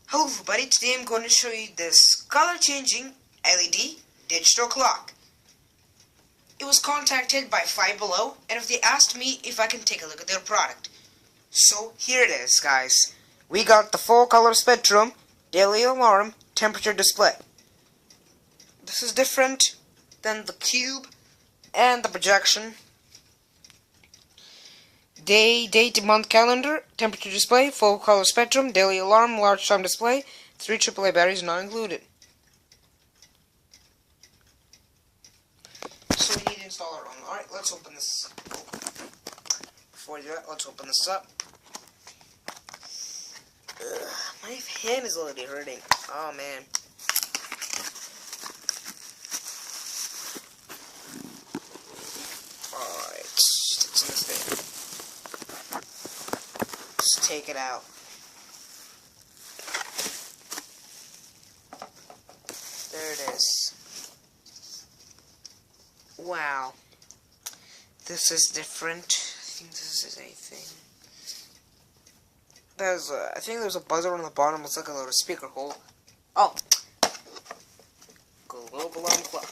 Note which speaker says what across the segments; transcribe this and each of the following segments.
Speaker 1: Hello everybody, today I'm going to show you this color changing LED digital clock. It was contacted by Five Below and if they asked me if I can take a look at their product. So here it is, guys. We got the full color spectrum, daily alarm, temperature display. This is different than the cube and the projection. Day, date, month calendar, temperature display, full color spectrum, daily alarm, large time display, 3 AAA batteries not included. So we need to install our own. Alright, let's open this. Before we do that, let's open this up. Ugh, my hand is already hurting. Oh man. Alright, it's in this thing. Just take it out. There it is. Wow. This is different. I think this is a thing. I think there's a buzzer on the bottom. Looks like a little speaker hole. Oh. Global alarm clock.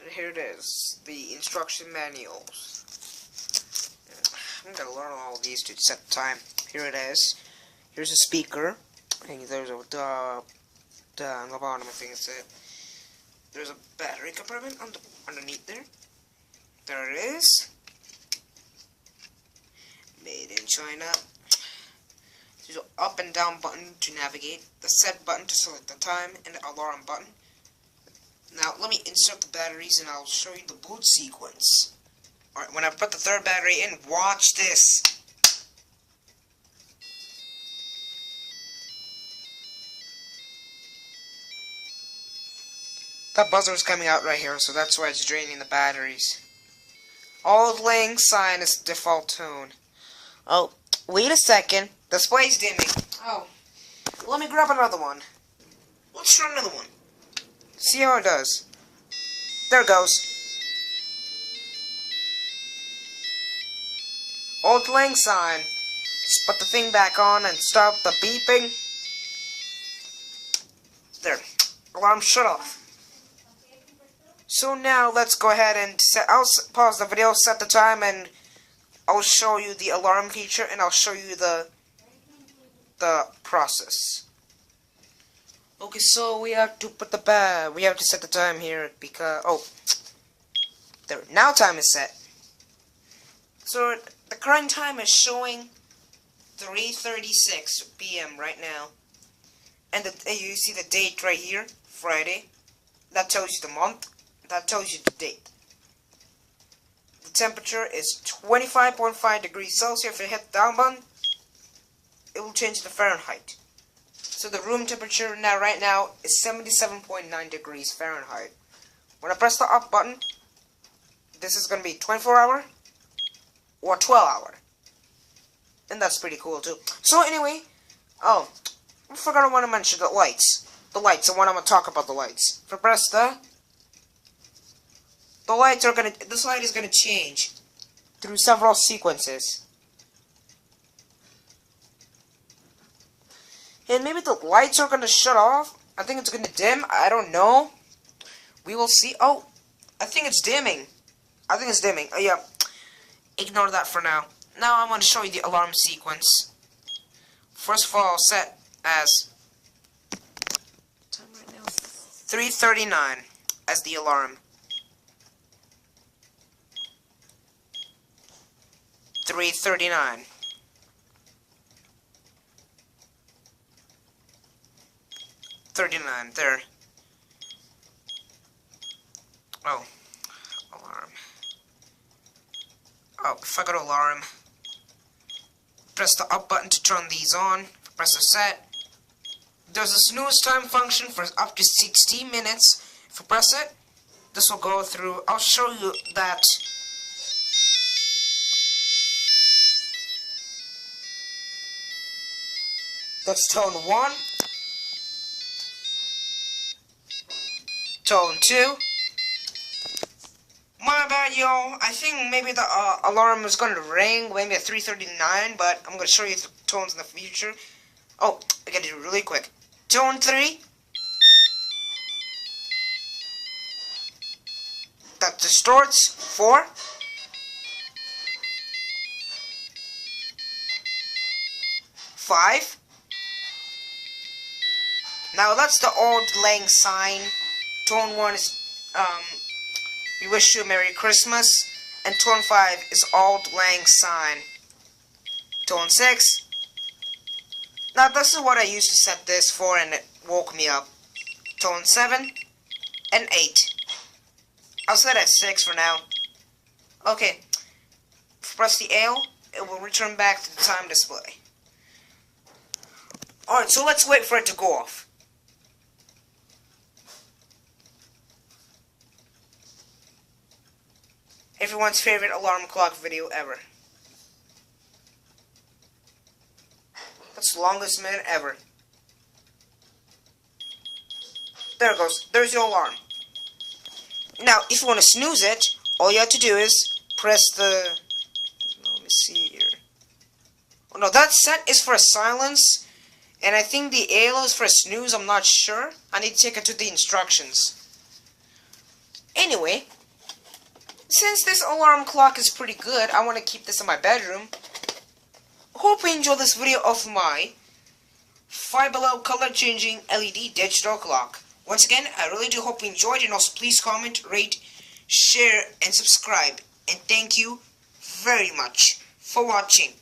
Speaker 1: Here it is, the instruction manuals. I'm gonna learn all of these to set the time. Here it is. Here's a speaker. I think there's a on the bottom. I think it's it. There's a battery compartment underneath there. There it is. Made in China. There's an up and down button to navigate, the set button to select the time, and the alarm button. Now, let me insert the batteries and I'll show you the boot sequence. Alright, when I put the third battery in, watch this. That buzzer is coming out right here, so that's why it's draining the batteries. Auld Lang Syne is default tone. Oh, wait a second. The display's dimming. Oh, let me grab another one. Let's try another one. See how it does. There it goes. Auld Lang Syne. Just put the thing back on and stop the beeping. There. Alarm shut off. So now let's go ahead and I'll pause the video, set the time, and I'll show you the alarm feature and I'll show you the process. Okay, so we have to put we have to set the time here because there. Now time is set. So the current time is showing 3:36 p.m. right now, and you see the date right here, Friday. That tells you the month. That tells you the date. The temperature is 25.5 degrees Celsius. If you hit the down button, it will change to Fahrenheit. So the room temperature right now is 77.9 degrees Fahrenheit. When I press the up button, this is going to be 24 hour or 12 hour. And that's pretty cool too. So anyway, I forgot I want to mention the lights. The lights, I want to talk about the lights. If I press the lights are going to, this light is going to change through several sequences. And maybe the lights are going to shut off. I think it's going to dim. I don't know. We will see. Oh, I think it's dimming. I think it's dimming. Oh, yeah. Ignore that for now. Now I'm going to show you the alarm sequence. First of all, I'll set as 3:39 as the alarm. 3:39. 39, there. Oh, alarm. Oh, if I go to alarm, press the up button to turn these on, press the set. There's a snooze time function for up to 60 minutes. If I press it, this will go through. I'll show you that. That's tone 1. Tone 2. My bad, y'all. I think maybe the alarm is going to ring, maybe at 3:39, but I'm going to show you the tones in the future. Oh, I got to do it really quick. Tone 3. That distorts. 4. 5. Now that's the old lang syne. Tone 1 is, we wish you a Merry Christmas. And tone 5 is old lang syne. Tone 6. Now this is what I used to set this for and it woke me up. Tone 7 and 8. I'll set at 6 for now. Okay. Press the L, it will return back to the time display. Alright, so let's wait for it to go off. Everyone's favorite alarm clock video ever. That's the longest minute ever. There it goes. There's your alarm. Now, if you want to snooze it, all you have to do is press the... Let me see here. Oh, no, that set is for a silence. And I think the ALO is for a snooze. I'm not sure. I need to take it to the instructions. Anyway, since this alarm clock is pretty good, I want to keep this in my bedroom. Hope you enjoyed this video of my Five Below color changing LED digital clock. Once again, I really do hope you enjoyed, and also please comment, rate, share, and subscribe. And thank you very much for watching.